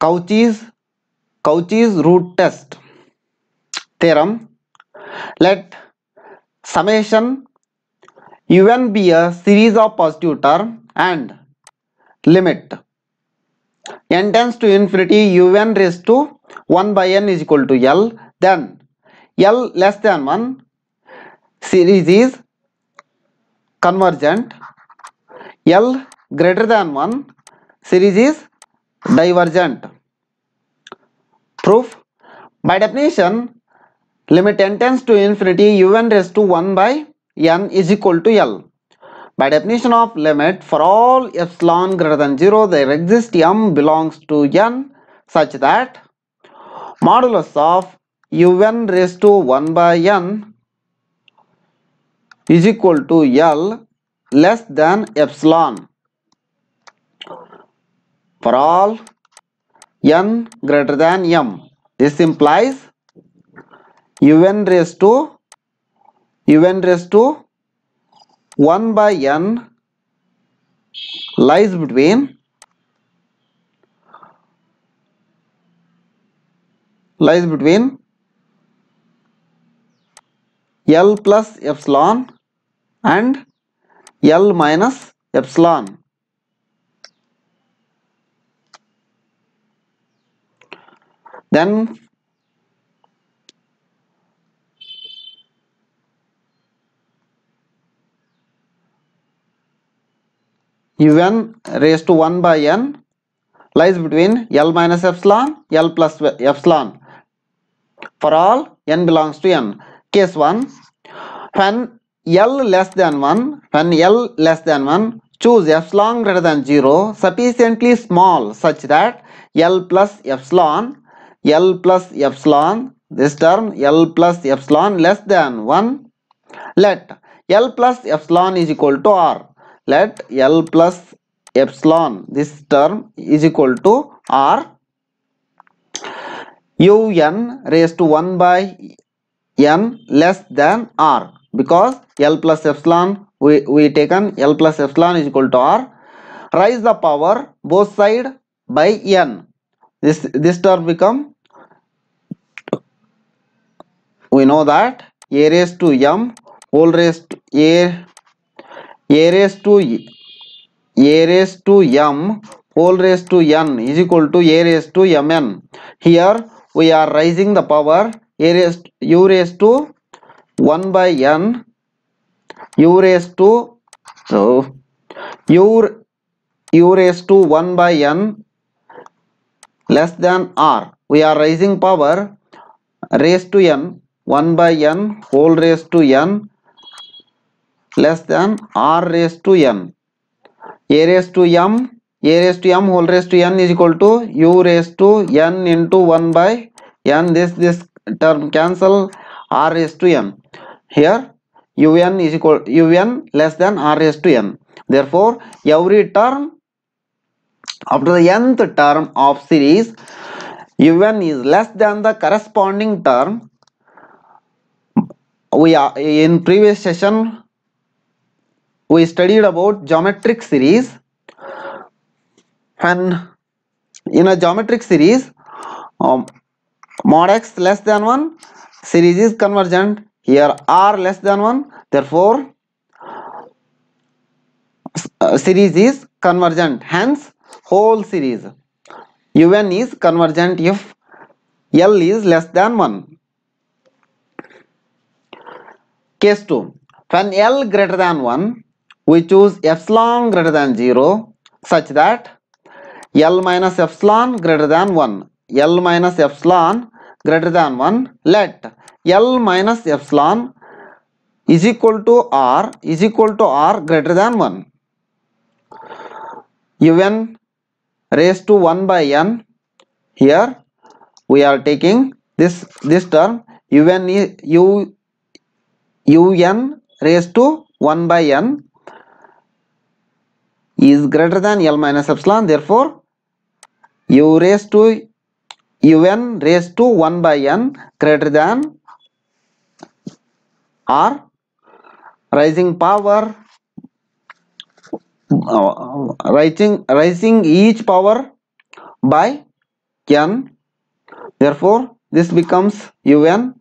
Cauchy's root test theorem. Let summation un be a series of positive term and limit n tends to infinity un raised to 1 by n is equal to L. Then L less than 1 series is convergent. L greater than 1 series is divergent. Proof. By definition, limit n tends to infinity un raised to 1 by n is equal to L. By definition of limit, for all epsilon greater than 0, there exists m belongs to n such that modulus of un raised to 1 by n is equal to L less than epsilon for all n greater than m. This implies un raised to 1 by n lies between L plus epsilon and L minus epsilon. Then un raised to 1 by n lies between L minus epsilon, L plus epsilon for all n belongs to n. Case 1, when L less than 1, choose epsilon greater than 0 sufficiently small such that L plus epsilon, this term L plus epsilon less than 1. Let L plus epsilon is equal to R. Let L plus epsilon, this term, is equal to R. Un raised to 1 by n less than R, because L plus epsilon, we taken L plus epsilon is equal to R. Raise the power both side by n. This term become, we know that a raised to m whole raised to a raised to m whole raised to n is equal to a raised to mn. Here we are raising the power u raised to 1 by n, u raised to 1 by n less than R. We are raising power raised to n 1 by n whole raised to n less than R raised to n. A raised to m whole raised to n is equal to u raised to n into 1 by n. This term cancel, R raised to n. Here un is equal un less than R raised to n. Therefore every term after the nth term of series un is less than the corresponding term. We are in previous session we studied about geometric series. When in a geometric series mod x less than 1 series is convergent. Here R less than 1, therefore series is convergent. Hence whole series un is convergent if L is less than 1. Case 2, when L greater than 1, we choose epsilon greater than 0 such that L minus epsilon greater than 1. L minus epsilon greater than 1. Let L minus epsilon is equal to R greater than 1. Un raised to 1 by n. Here we are taking this term un raised to 1 by n is greater than L minus epsilon. Therefore un raised to 1 by n greater than R. Rising power, raising each power by n. Therefore this becomes un.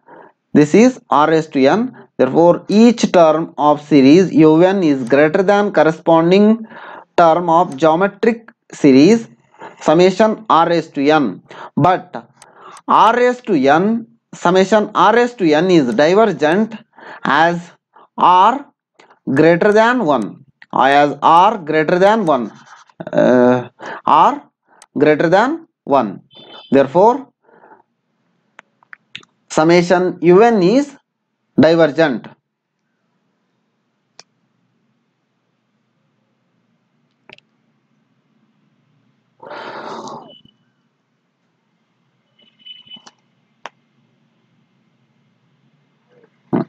This is r raised to n. Therefore each term of series un is greater than corresponding term of geometric series summation r raised to n. But r raised to n summation r raised to n is divergent as r greater than 1, as r greater than 1, r greater than 1. Therefore summation un is divergent.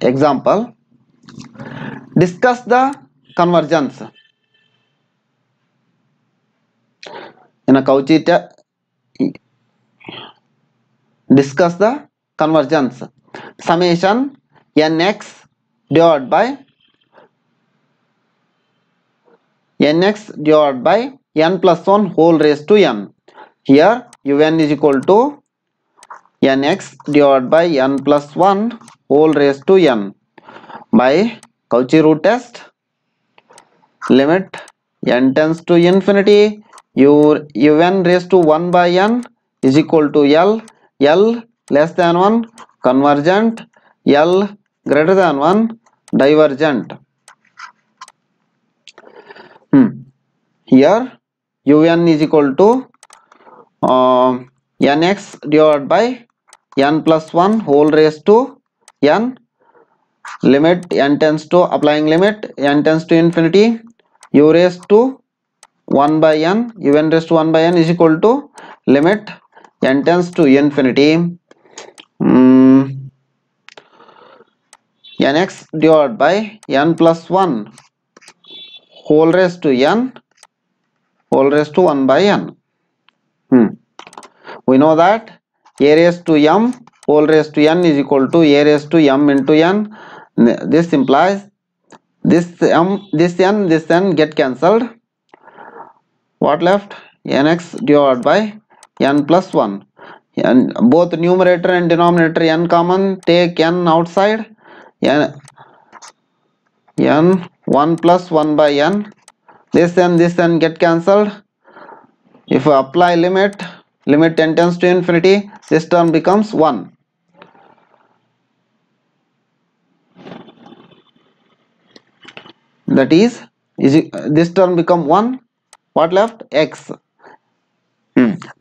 Example, discuss the convergence. In a Cauchy discuss the convergence. Summation nx divided by n plus 1 whole raised to n. Here un is equal to nx divided by n plus 1 whole raised to n. By Cauchy root test, limit n tends to infinity, un raised to 1 by n is equal to l less than 1 convergent, l greater than 1 divergent. Here un is equal to nx divided by n plus 1 whole raised to n. Limit n tends to, applying limit n tends to infinity, u raised to 1 by n, un raised to 1 by n is equal to limit n tends to infinity, nx divided by n plus 1 whole raised to n whole raised to 1 by n. We know that a raised to m whole raised to n is equal to a raised to m into n. This implies this n get cancelled. What left? Nx divided by n plus 1, and both numerator and denominator n common, take n outside, n 1 plus 1 by n. This n get cancelled. If we apply limit n tends to infinity, this term becomes 1. That is this term become 1. What left? X.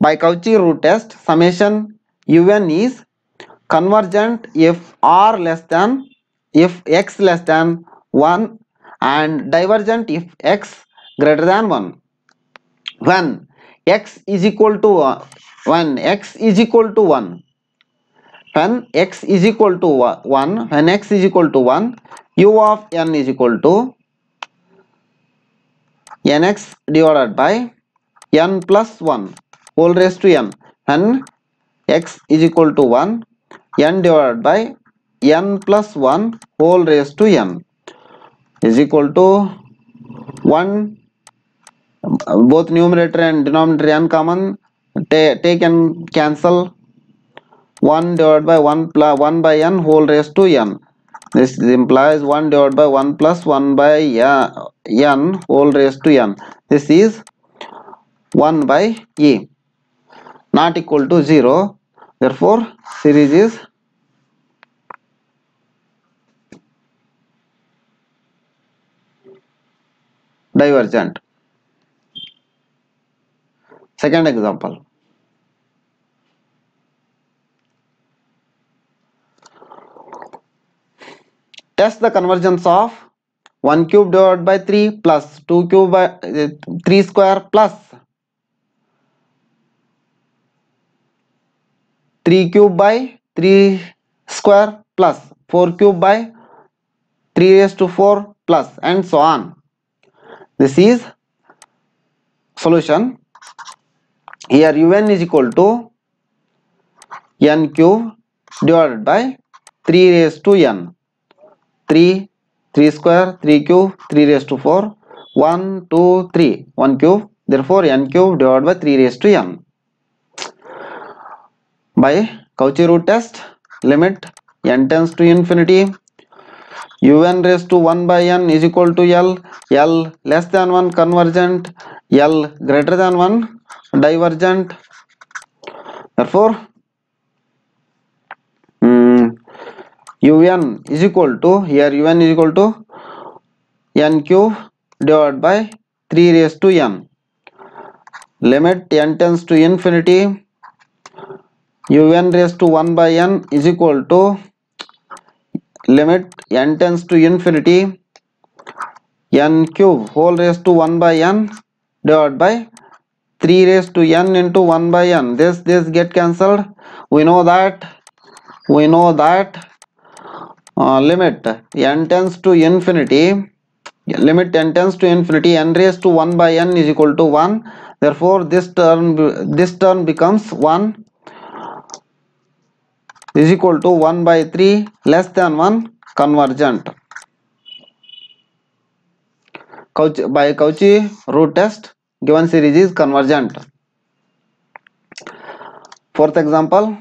By Cauchy root test, summation un is convergent if x less than 1 and divergent if x greater than 1. When x is equal to 1, when x is equal to 1, u of n is equal to nx divided by n plus 1 whole raised to n. When x is equal to 1, n divided by n plus 1 whole raised to n is equal to 1. Both numerator and denominator n common, take and cancel. 1 divided by 1 by n whole raised to n. This implies 1 divided by 1 plus 1 by n whole raised to n. This is 1 by e, not equal to 0. Therefore series is divergent. Second example, test the convergence of 1 cube divided by 3 plus 2 cube by 3 square plus 3 cube by 3 square plus 4 cube by 3 raised to 4 plus, and so on. This is solution. Here un is equal to n cube divided by 3 raised to n. 3 square, 3 cube, 3 raised to 4, 1 2 3, 1 cube. Therefore n cube divided by 3 raised to n. by Cauchy root test, limit n tends to infinity, un raised to 1 by n is equal to L less than 1 convergent, L greater than 1 divergent. Therefore un is equal to, here un is equal to n cube divided by 3 raised to n. Limit n tends to infinity, un raised to 1 by n is equal to limit n tends to infinity, n cube whole raised to 1 by n divided by 3 raised to n into 1 by n. This get cancelled. We know that limit n tends to infinity, n raised to 1 by n is equal to 1. Therefore this term becomes 1 is equal to 1 by 3 less than 1 convergent. By Cauchy root test, given series is convergent. Fourth example,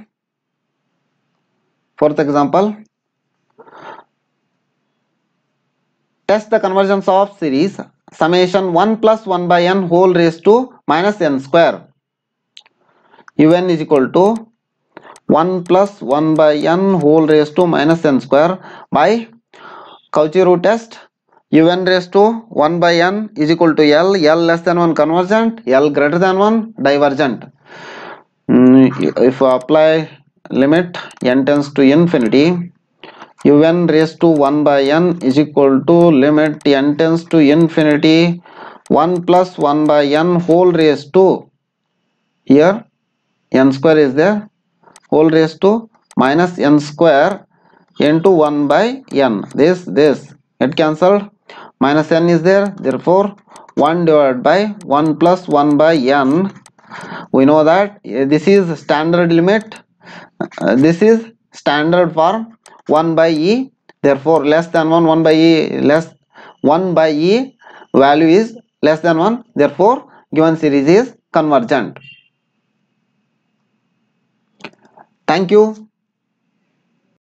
test the convergence of series summation 1 plus 1 by n whole raised to minus n square. Un is equal to 1 plus 1 by n whole raised to minus n square by Cauchy root test. Un raised to 1 by n is equal to L less than 1 convergent, L greater than 1 divergent. If you apply limit n tends to infinity, un raised to 1 by n is equal to limit n tends to infinity 1 plus 1 by n whole raised to, here n square is there, whole raised to minus n square into 1 by n. This get cancelled, minus n is there, therefore 1 divided by 1 plus 1 by n. We know that this is standard limit, this is standard form 1 by e, therefore less than 1 by e, less 1 by e value is less than 1, therefore given series is convergent. Thank you.